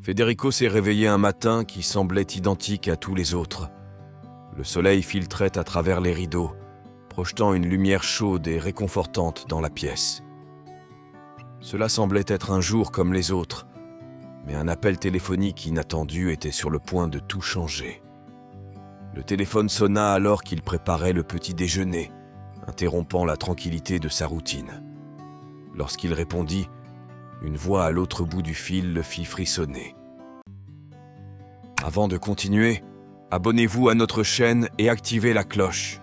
Federico s'est réveillé un matin qui semblait identique à tous les autres. Le soleil filtrait à travers les rideaux, projetant une lumière chaude et réconfortante dans la pièce. Cela semblait être un jour comme les autres, mais un appel téléphonique inattendu était sur le point de tout changer. Le téléphone sonna alors qu'il préparait le petit déjeuner, interrompant la tranquillité de sa routine. Lorsqu'il répondit, une voix à l'autre bout du fil le fit frissonner. Avant de continuer, abonnez-vous à notre chaîne et activez la cloche.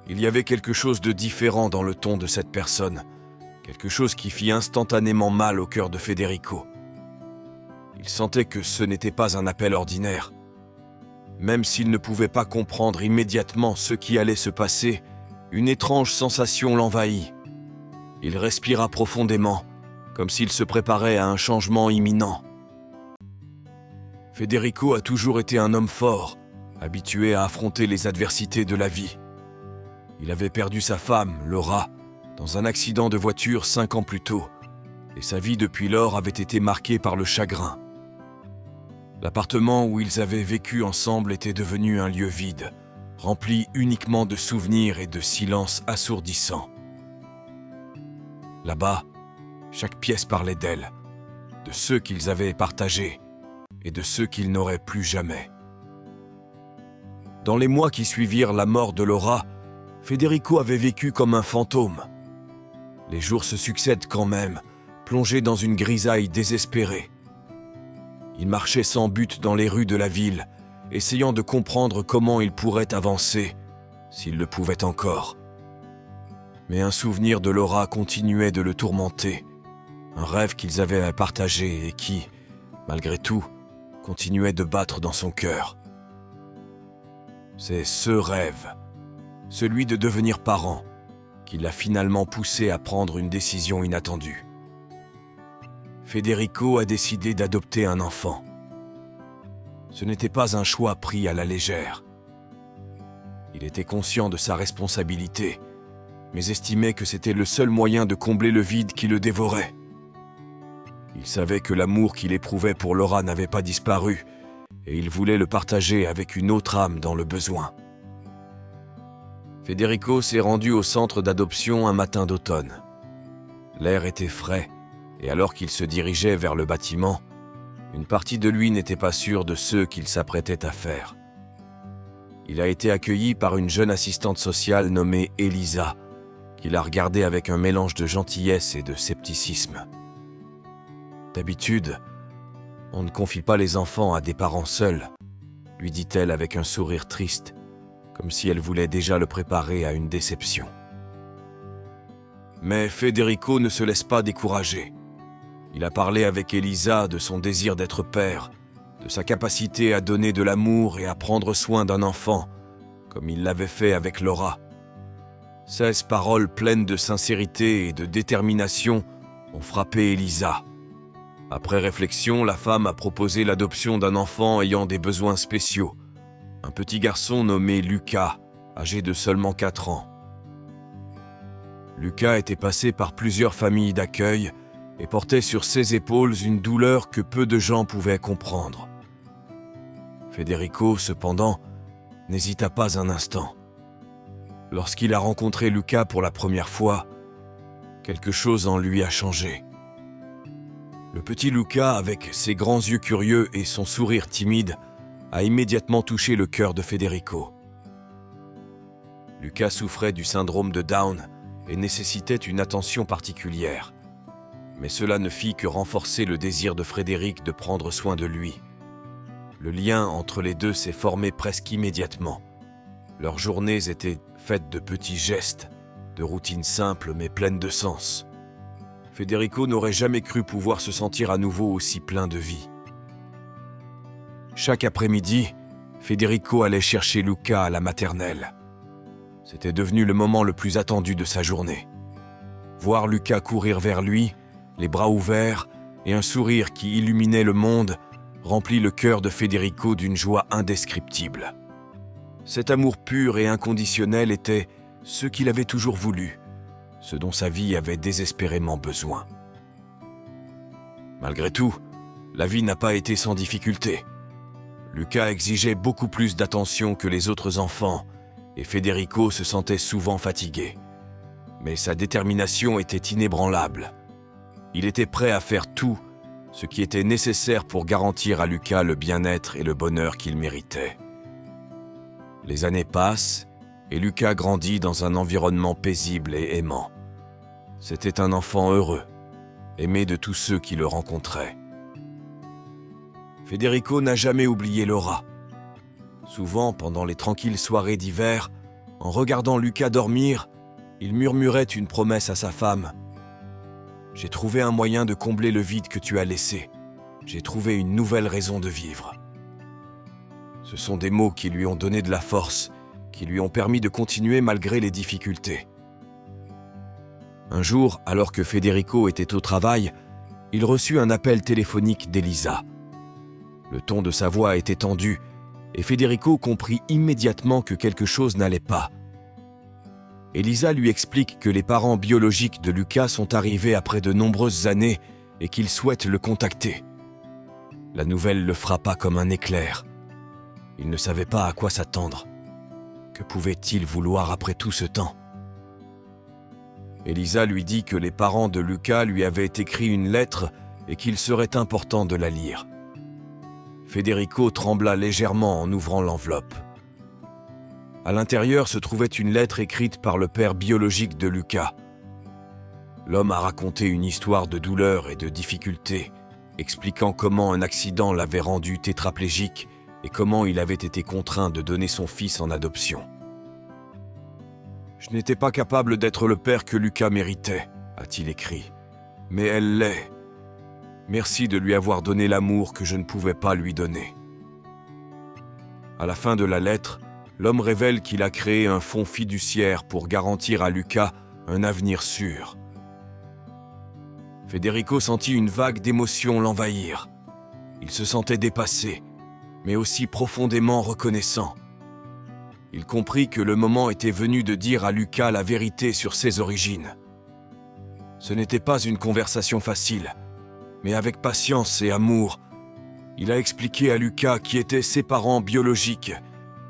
Il y avait quelque chose de différent dans le ton de cette personne, quelque chose qui fit instantanément mal au cœur de Federico. Il sentait que ce n'était pas un appel ordinaire. Même s'il ne pouvait pas comprendre immédiatement ce qui allait se passer, une étrange sensation l'envahit. Il respira profondément, comme s'il se préparait à un changement imminent. Federico a toujours été un homme fort, habitué à affronter les adversités de la vie. Il avait perdu sa femme, Laura, dans un accident de voiture 5 ans plus tôt, et sa vie depuis lors avait été marquée par le chagrin. L'appartement où ils avaient vécu ensemble était devenu un lieu vide, rempli uniquement de souvenirs et de silences assourdissants. Là-bas, chaque pièce parlait d'elle, de ceux qu'ils avaient partagés et de ceux qu'ils n'auraient plus jamais. Dans les mois qui suivirent la mort de Laura, Federico avait vécu comme un fantôme. Les jours se succèdent quand même, plongé dans une grisaille désespérée. Il marchait sans but dans les rues de la ville, essayant de comprendre comment il pourrait avancer, s'il le pouvait encore. Mais un souvenir de Laura continuait de le tourmenter, un rêve qu'ils avaient partagé et qui, malgré tout, continuait de battre dans son cœur. C'est ce rêve, celui de devenir parent, qui l'a finalement poussé à prendre une décision inattendue. Federico a décidé d'adopter un enfant. Ce n'était pas un choix pris à la légère. Il était conscient de sa responsabilité, mais estimait que c'était le seul moyen de combler le vide qui le dévorait. Il savait que l'amour qu'il éprouvait pour Laura n'avait pas disparu, et il voulait le partager avec une autre âme dans le besoin. Federico s'est rendu au centre d'adoption un matin d'automne. L'air était frais, et alors qu'il se dirigeait vers le bâtiment, une partie de lui n'était pas sûre de ce qu'il s'apprêtait à faire. Il a été accueilli par une jeune assistante sociale nommée Elisa, qui l'a regardé avec un mélange de gentillesse et de scepticisme. D'habitude, on ne confie pas les enfants à des parents seuls, lui dit-elle avec un sourire triste, comme si elle voulait déjà le préparer à une déception. Mais Federico ne se laisse pas décourager. Il a parlé avec Elisa de son désir d'être père, de sa capacité à donner de l'amour et à prendre soin d'un enfant, comme il l'avait fait avec Laura. 16 paroles pleines de sincérité et de détermination ont frappé Elisa. Après réflexion, la femme a proposé l'adoption d'un enfant ayant des besoins spéciaux, un petit garçon nommé Lucas, âgé de seulement 4 ans. Lucas était passé par plusieurs familles d'accueil et portait sur ses épaules une douleur que peu de gens pouvaient comprendre. Federico, cependant, n'hésita pas un instant. Lorsqu'il a rencontré Lucas pour la première fois, quelque chose en lui a changé. Le petit Lucas, avec ses grands yeux curieux et son sourire timide, a immédiatement touché le cœur de Federico. Lucas souffrait du syndrome de Down et nécessitait une attention particulière. Mais cela ne fit que renforcer le désir de Frédéric de prendre soin de lui. Le lien entre les deux s'est formé presque immédiatement. Leurs journées étaient faites de petits gestes, de routines simples mais pleines de sens. Federico n'aurait jamais cru pouvoir se sentir à nouveau aussi plein de vie. Chaque après-midi, Federico allait chercher Lucas à la maternelle. C'était devenu le moment le plus attendu de sa journée. Voir Lucas courir vers lui, les bras ouverts et un sourire qui illuminait le monde, remplit le cœur de Federico d'une joie indescriptible. Cet amour pur et inconditionnel était ce qu'il avait toujours voulu, ce dont sa vie avait désespérément besoin. Malgré tout, La vie n'a pas été sans difficulté. Lucas exigeait beaucoup plus d'attention que les autres enfants et Federico se sentait souvent fatigué. Mais sa détermination était inébranlable. Il était prêt à faire tout ce qui était nécessaire pour garantir à Lucas le bien-être et le bonheur qu'il méritait. Les années passent et Lucas grandit dans un environnement paisible et aimant. C'était un enfant heureux, aimé de tous ceux qui le rencontraient. Federico n'a jamais oublié Laura. Souvent, pendant les tranquilles soirées d'hiver, en regardant Lucas dormir, il murmurait une promesse à sa femme. « J'ai trouvé un moyen de combler le vide que tu as laissé. J'ai trouvé une nouvelle raison de vivre. » Ce sont des mots qui lui ont donné de la force, qui lui ont permis de continuer malgré les difficultés. Un jour, alors que Federico était au travail, il reçut un appel téléphonique d'Elisa. Le ton de sa voix était tendu, et Federico comprit immédiatement que quelque chose n'allait pas. Elisa lui explique que les parents biologiques de Lucas sont arrivés après de nombreuses années et qu'ils souhaitent le contacter. La nouvelle le frappa comme un éclair. Il ne savait pas à quoi s'attendre. Que pouvait-il vouloir après tout ce temps ? Elisa lui dit que les parents de Lucas lui avaient écrit une lettre et qu'il serait important de la lire. Federico trembla légèrement en ouvrant l'enveloppe. À l'intérieur se trouvait une lettre écrite par le père biologique de Lucas. L'homme a raconté une histoire de douleur et de difficulté, expliquant comment un accident l'avait rendu tétraplégique et comment il avait été contraint de donner son fils en adoption. « Je n'étais pas capable d'être le père que Lucas méritait, a-t-il écrit, mais elle l'est. Merci de lui avoir donné l'amour que je ne pouvais pas lui donner. » À la fin de la lettre, l'homme révèle qu'il a créé un fonds fiduciaire pour garantir à Lucas un avenir sûr. Federico sentit une vague d'émotion l'envahir. Il se sentait dépassé, mais aussi profondément reconnaissant. Il comprit que le moment était venu de dire à Lucas la vérité sur ses origines. Ce n'était pas une conversation facile, mais avec patience et amour, il a expliqué à Lucas qui étaient ses parents biologiques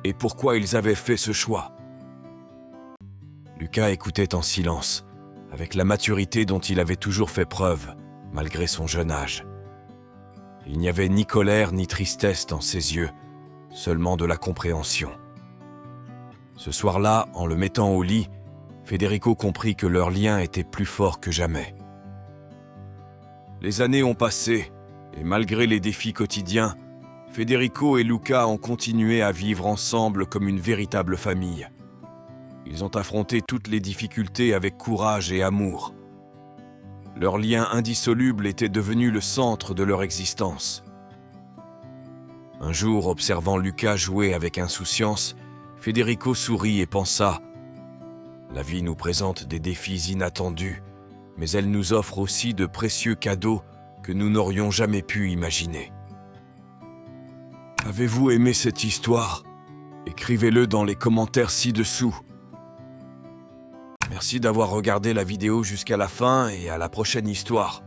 et pourquoi ils avaient fait ce choix. Lucas écoutait en silence, avec la maturité dont il avait toujours fait preuve, malgré son jeune âge. Il n'y avait ni colère ni tristesse dans ses yeux, seulement de la compréhension. Ce soir-là, en le mettant au lit, Federico comprit que leur lien était plus fort que jamais. Les années ont passé, et malgré les défis quotidiens, Federico et Lucas ont continué à vivre ensemble comme une véritable famille. Ils ont affronté toutes les difficultés avec courage et amour. Leur lien indissoluble était devenu le centre de leur existence. Un jour, observant Lucas jouer avec insouciance, Federico sourit et pensa « La vie nous présente des défis inattendus, mais elle nous offre aussi de précieux cadeaux que nous n'aurions jamais pu imaginer. » Avez-vous aimé cette histoire ? Écrivez-le dans les commentaires ci-dessous. Merci d'avoir regardé la vidéo jusqu'à la fin et à la prochaine histoire.